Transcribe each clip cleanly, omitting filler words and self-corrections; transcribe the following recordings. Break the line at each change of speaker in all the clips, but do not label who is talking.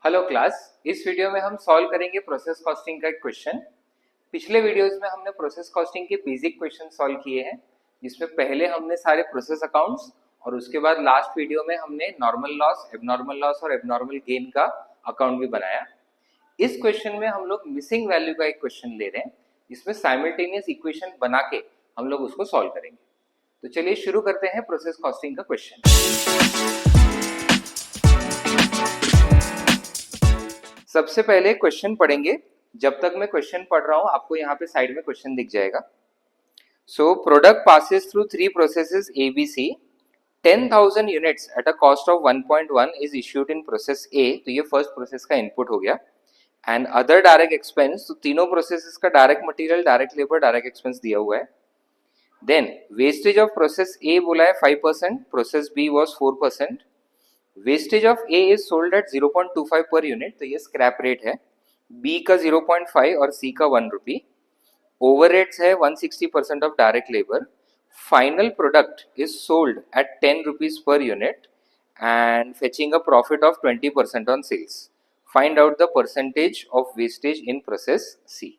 Hello class. इस video में हम सॉल्व करेंगे प्रोसेस कॉस्टिंग का एक क्वेश्चन। पिछले वीडियोस में हमने प्रोसेस कॉस्टिंग के बेसिक क्वेश्चन सॉल्व किए हैं, जिसमें पहले हमने सारे प्रोसेस अकाउंट्स और उसके बाद लास्ट वीडियो में हमने नॉर्मल लॉस और एबनॉर्मल गेन का अकाउंट भी बनाया। इस क्वेश्चन में हम लोग मिसिंग वैल्यू का एक क्वेश्चन ले रहे हैं, जिसमें साइमल्टेनियस इक्वेशन बना के हम लोग उसको सॉल्व करेंगे। तो चलिए शुरू करते हैं प्रोसेस कॉस्टिंग का क्वेश्चन। सबसे पहले क्वेश्चन पढ़ेंगे। जब तक मैं क्वेश्चन पढ़ रहा हूं आपको यहाँ पे साइड में क्वेश्चन दिख जाएगा। So product passes through 3 processes ABC, 10,000 units at a cost of 1.1 is issued in process A। तो ये फर्स्ट प्रोसेस का इनपुट हो गया। एंड अदर डायरेक्ट एक्सपेंस, तो तीनों प्रोसेसेस का direct material, direct labour, direct expense दिया हुआ है। Then wastage of process A बोला है 5%, process B was 4%। Wastage of A is sold at 0.25 per unit, तो ये स्क्रैप रेट है। B का 0.5 और C का 1 रुपी। ओवर रेट्स है 160% of direct labour. Final product is sold at 10 rupees per unit and fetching a profit of 20% on sales. Find out the percentage of wastage in process C।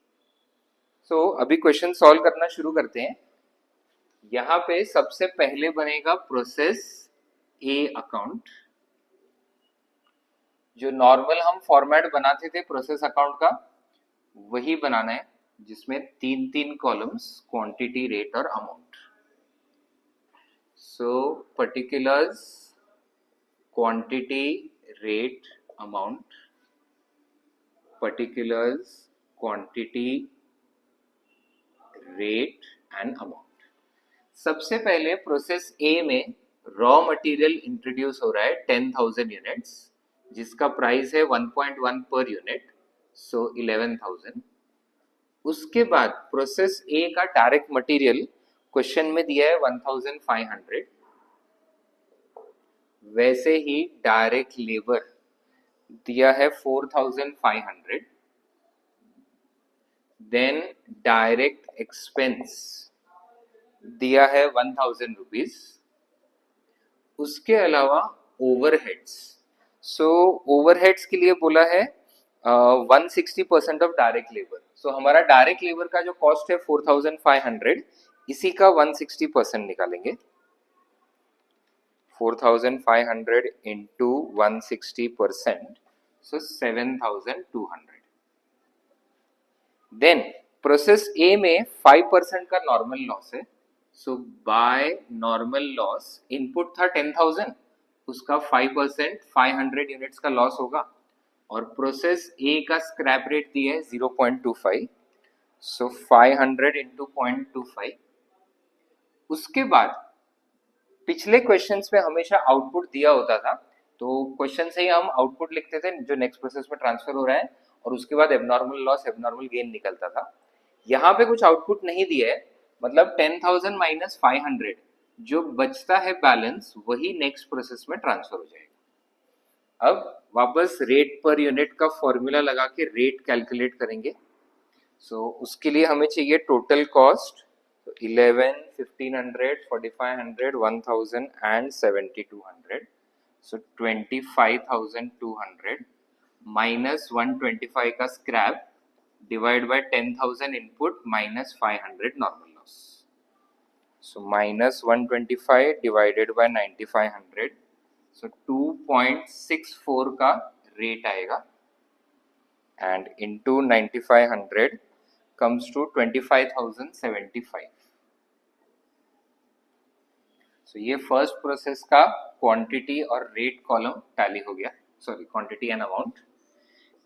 So अभी question solve करना शुरू करते हैं। यहाँ पे सबसे पहले बनेगा प्रोसेस A अकाउंट। जो नॉर्मल हम फॉर्मेट बनाते थे प्रोसेस अकाउंट का, वही बनाना है, जिसमें तीन कॉलम्स, क्वांटिटी, रेट और amount. So particulars, quantity, rate, amount, particulars, quantity, rate and amount. सबसे पहले प्रोसेस ए में रॉ मटेरियल इंट्रोड्यूस हो रहा है 10,000 यूनिट्स, जिसका प्राइस है 1.1 पर यूनिट, सो 11,000। उसके बाद प्रोसेस ए का डायरेक्ट मटेरियल क्वेश्चन में दिया है 1,500। वैसे ही डायरेक्ट लेबर दिया है 4,500। देन डायरेक्ट एक्सपेंस दिया है 1,000 रुपीज। उसके अलावा ओवरहेड्स, सो ओवरहेड्स के लिए बोला है 160% ऑफ डायरेक्ट लेबर। सो हमारा डायरेक्ट लेबर का जो कॉस्ट है 4,500, इसी का 160% निकालेंगे। 4,500 into 160%, so 7,200। Then process A में 5% का नॉर्मल लॉस है। So by normal loss input था 10,000, उसका 5% 500 यूनिट्स का लॉस होगा। और प्रोसेस ए का स्क्रैप रेट दिया है 0.25, सो 500 इंटू 0.25। उसके बाद पिछले क्वेश्चंस में हमेशा आउटपुट दिया होता था, तो क्वेश्चन से ही हम आउटपुट लिखते थे जो नेक्स्ट प्रोसेस में ट्रांसफर हो रहा है, और उसके बाद एबनॉर्मल लॉस, एबनॉर्मल गेन निकलता था। यहाँ पे कुछ आउटपुट नहीं दिया है, मतलब 10,000 माइनस 500 जो बचता है बैलेंस, वही नेक्स्ट प्रोसेस में ट्रांसफर हो जाएगा। अब वापस रेट पर यूनिट का फॉर्मूला लगा के रेट कैलकुलेट करेंगे। सो उसके लिए हमें चाहिए total cost, 11, 1500, 4500, 1000 and 7200। So 25,200 minus 125 का scrap divide by 10,000 input minus 500 normal loss. So minus 125 divided by 9500, so 2.64 का रेट आएगा and into 9500 comes to 25,075। So ये फर्स्ट प्रोसेस का क्वांटिटी और रेट कॉलम टैली हो गया, sorry quantity and amount.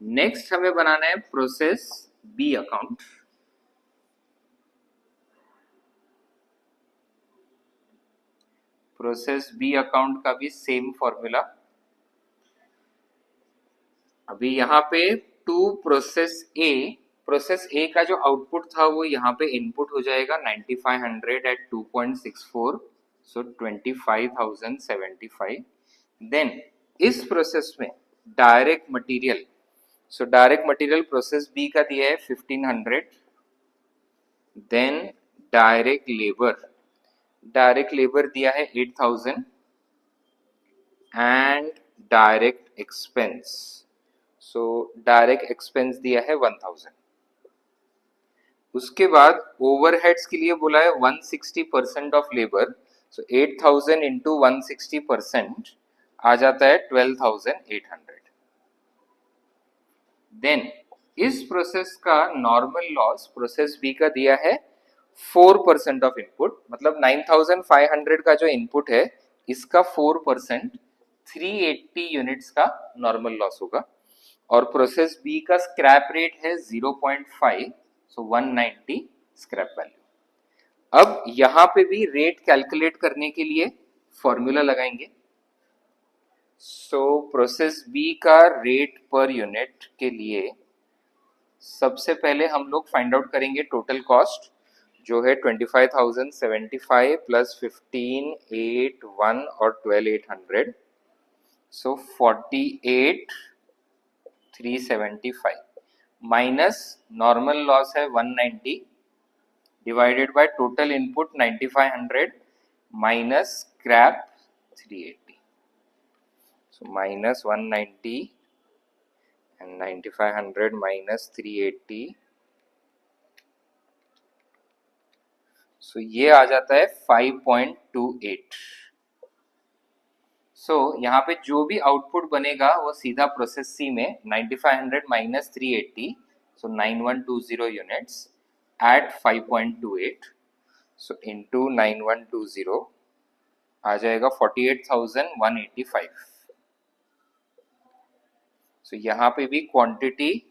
Next हमें बनाना है process B account. Process B account का भी सेम फॉर्मूला। अभी यहाँ पे टू प्रोसेस ए का जो आउटपुट था वो यहाँ पे इनपुट हो जाएगा 9500 एट 2.64, सो 25,075। देन इस प्रोसेस में direct material, so direct material process B का दिया है 1500। देन डायरेक्ट लेबर दिया है 8,000 and direct expense, so direct expense दिया है 1000। उसके बाद ओवरहेड्स के लिए बोला है 160% ऑफ लेबर, सो 8000 इंटू 160% आ जाता है 12800। देन इस प्रोसेस का नॉर्मल लॉस प्रोसेस बी का दिया है 4% ऑफ इनपुट, मतलब 9500 का जो इनपुट है इसका 4% 380 यूनिट्स का नॉर्मल लॉस होगा। और प्रोसेस बी का स्क्रैप रेट है 0.5, सो 190 स्क्रैप वैल्यू। अब यहां पे भी रेट कैलकुलेट करने के लिए फॉर्मूला लगाएंगे। सो प्रोसेस बी का रेट पर यूनिट के लिए सबसे पहले हम लोग फाइंड आउट करेंगे टोटल कॉस्ट, जो है 25,075 प्लस 15,801 और 12,800, सो 48,375 माइनस नॉर्मल लॉस है 190 divided by total input 9500 minus scrap 380, so minus 190 and 9500 minus 380, सो ये आ जाता है 5.28। सो यहाँ पे जो भी आउटपुट बनेगा वो सीधा प्रोसेस सी में 9500 minus 380, so 9120 units at 5.28, so into 9120 आ जाएगा 48,185। सो यहाँ पे भी क्वांटिटी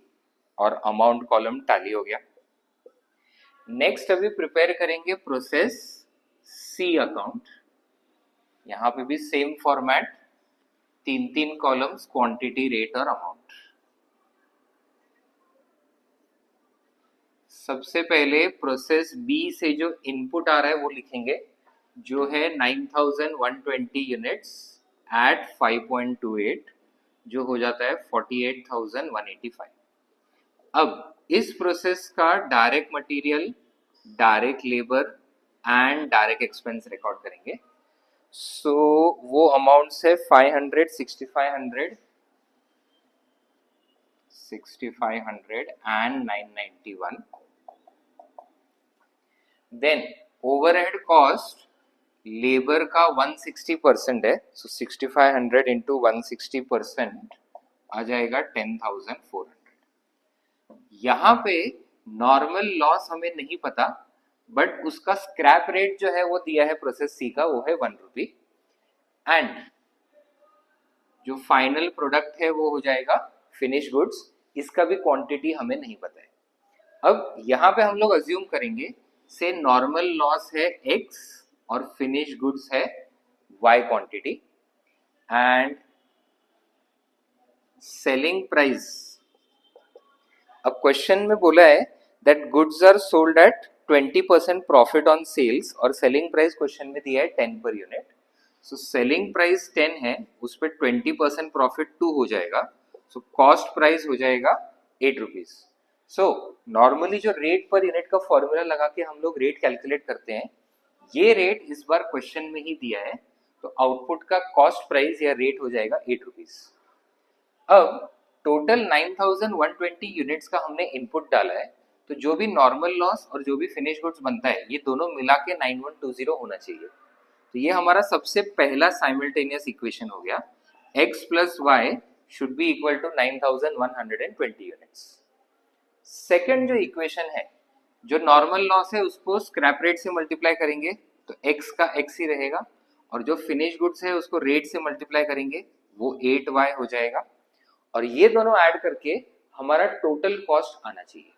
और अमाउंट कॉलम टैली हो गया। नेक्स्ट अभी प्रिपेयर करेंगे प्रोसेस सी अकाउंट। यहाँ पे भी same format, 3 columns, quantity, rate और अमाउंट। सबसे पहले प्रोसेस बी से जो इनपुट आ रहा है वो लिखेंगे, जो है 9120 यूनिट्स एट 5.28, जो हो जाता है 48,185। अब इस प्रोसेस का direct material, direct labour and direct expense record करेंगे। सो वो अमाउंट है 500, 6500 and 991। Then overhead cost labour का 160% है, सो 6500 इंटू 160% आ जाएगा 10,400। यहाँ पे नॉर्मल लॉस हमें नहीं पता, बट उसका स्क्रैप रेट जो है वो दिया है प्रोसेस सी का, वो है 1 रुपी। एंड जो फाइनल प्रोडक्ट है वो हो जाएगा फिनिश गुड्स, इसका भी क्वांटिटी हमें नहीं पता है। अब यहाँ पे हम लोग अज्यूम करेंगे से नॉर्मल लॉस है x और फिनिश गुड्स है y quantity, and selling price. अब क्वेश्चन में बोला है that goods are sold at 20% profit on sales, और सेलिंग प्राइस क्वेश्चन में दिया है 10 per unit. So selling price 10 है, उस पर 20% प्रॉफिट 2 हो जाएगा, सो कॉस्ट प्राइस हो जाएगा 8 रुपीज। सो नॉर्मली जो रेट पर यूनिट का फॉर्मूला लगा के हम लोग रेट कैलकुलेट करते हैं, ये रेट इस बार क्वेश्चन में ही दिया है, तो आउटपुट का कॉस्ट प्राइस या रेट हो जाएगा 8 रुपीज। अब टोटल 9120 यूनिट्स का हमने इनपुट डाला है, तो जो भी नॉर्मल लॉस और जो भी फिनिश गुड्स बनता है ये दोनों मिला के 9120 होना चाहिए। तो ये हमारा सबसे पहला साइमल्टेनियस इक्वेशन हो गया, x plus Y should be equal to 9120 units. Second जो इक्वेशन है, जो नॉर्मल लॉस है उसको स्क्रैप रेट से मल्टीप्लाई करेंगे तो x का x ही रहेगा, और जो फिनिश गुड्स है उसको रेट से मल्टीप्लाई करेंगे वो 8y हो जाएगा, और ये दोनों ऐड करके हमारा टोटल कॉस्ट आना चाहिए,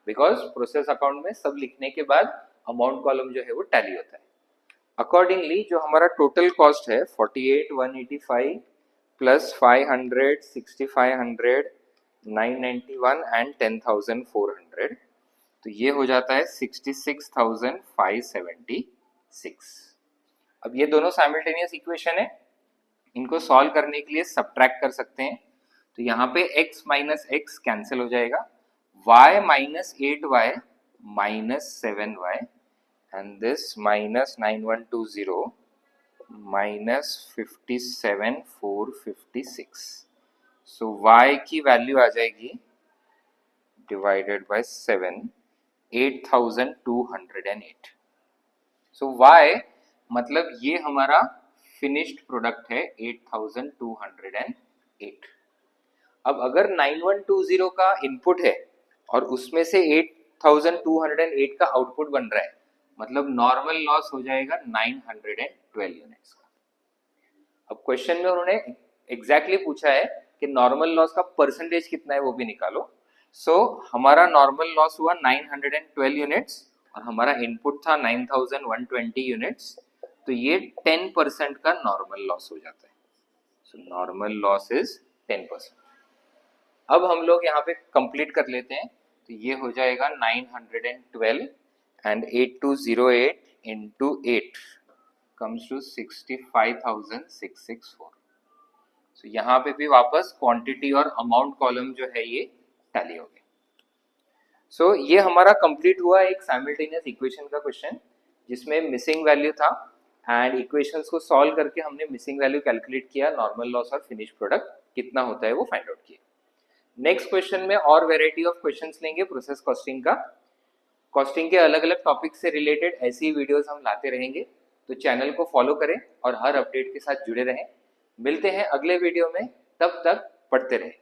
बिकॉज प्रोसेस अकाउंट में सब लिखने के बाद अमाउंट कॉलम जो है वो टैली होता है। अकॉर्डिंगली जो हमारा टोटल कॉस्ट है 48,185 प्लस 500, 6500, 991 एंड 10,400, तो ये हो जाता है 66,576। अब ये दोनों साइमल्टेनियस इक्वेशन है, इनको सॉल्व करने के लिए सब्ट्रैक्ट कर सकते हैं, तो यहाँ पे x माइनस एक्स कैंसिल हो जाएगा, y minus 8y minus 7y, and this minus 9120 minus 57,456, so y की वैल्यू आ जाएगी डिवाइडेड बाय 7, 8208। सो y मतलब ये हमारा फिनिश्ड प्रोडक्ट है 8208। अब अगर 9120 का इनपुट है और उसमें से 8208 का आउटपुट बन रहा है, मतलब नॉर्मल लॉस हो जाएगा 912 यूनिट्स का। अब क्वेश्चन में उन्होंने एग्जैक्टली पूछा है कि नॉर्मल लॉस का परसेंटेज कितना है वो भी निकालो। सो हमारा नॉर्मल लॉस हुआ 912 यूनिट्स और हमारा इनपुट था 9120 यूनिट्स, तो ये 10% का नॉर्मल लॉस हो जाता है। So normal loss is 10%। अब हम लोग यहाँ पे कंप्लीट कर लेते हैं, तो ये हो जाएगा 912 एंड 8208 इंटू 8 कम्स टू 65,664। सो यहाँ पे भी वापस क्वांटिटी और अमाउंट कॉलम जो है ये टैली हो गए। सो ये हमारा कंप्लीट हुआ एक साइमल्टेनियस इक्वेशन का क्वेश्चन जिसमें मिसिंग वैल्यू था एंड इक्वेशंस को सॉल्व करके हमने मिसिंग वैल्यू कैलकुलेट किया, नॉर्मल लॉस और फिनिश प्रोडक्ट कितना होता है वो फाइंड आउट किया। नेक्स्ट क्वेश्चन में और वेराइटी ऑफ क्वेश्चंस लेंगे प्रोसेस कॉस्टिंग का। कॉस्टिंग के अलग अलग टॉपिक से रिलेटेड ऐसी वीडियोस हम लाते रहेंगे, तो चैनल को फॉलो करें और हर अपडेट के साथ जुड़े रहें। मिलते हैं अगले वीडियो में, तब तक पढ़ते रहें।